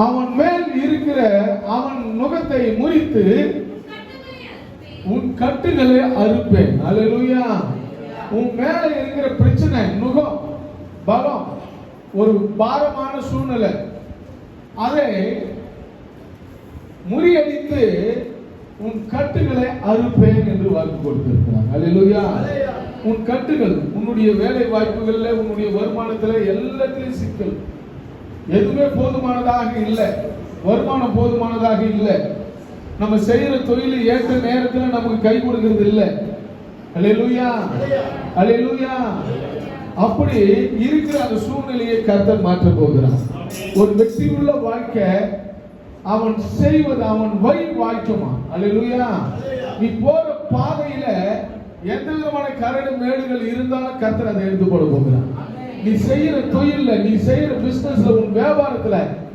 அவன் மேல் இருக்கிற அவன் நுகத்தை முறித்து உன் கட்டுகளை அறுப்பேன். அல்லேலூயா. உன் மேல இருக்கிற பிரச்சனை, நுகம், பலம், ஒரு பாரமான சூழ்நிலை, அதை முறியடித்து உன் கட்டுகளை அறுப்பேன் என்று வாக்கு கொடுத்திருக்கிறார். அல்லேலூயா. உன் கட்டுகள், உன்னுடைய வேலை வாய்ப்புகள்ல, உன்னுடைய வருமானத்துல எல்லாத்திலும் சிக்கல். எதுவுமே போதுமானதாக இல்லை, வருமானம் போதுமானதாக இல்லை, நம்ம செய்யற தொழில் ஏற்ற நேரத்தில் நமக்கு கை கொடுக்கிறது இல்லை. அல்லேலூயா, அல்லேலூயா. அப்படி இருக்கிற அந்த சூழ்நிலையை கர்த்தர் மாற்ற போகிறார். ஒரு வெற்றியுள்ள வாழ்க்கை அவன் செய்வது அவன் வழி வாய்க்குமா. அல்லேலூயா. நீ போற பாதையில எந்த விதமான கரடு மேடுகள் இருந்தாலும் கர்த்தர் அதை எடுத்து போட போகிறான். நீ செய்யற தொழில்ல, நீ செய்யற பிசினஸ்ல, உன் வியாபாரத்துல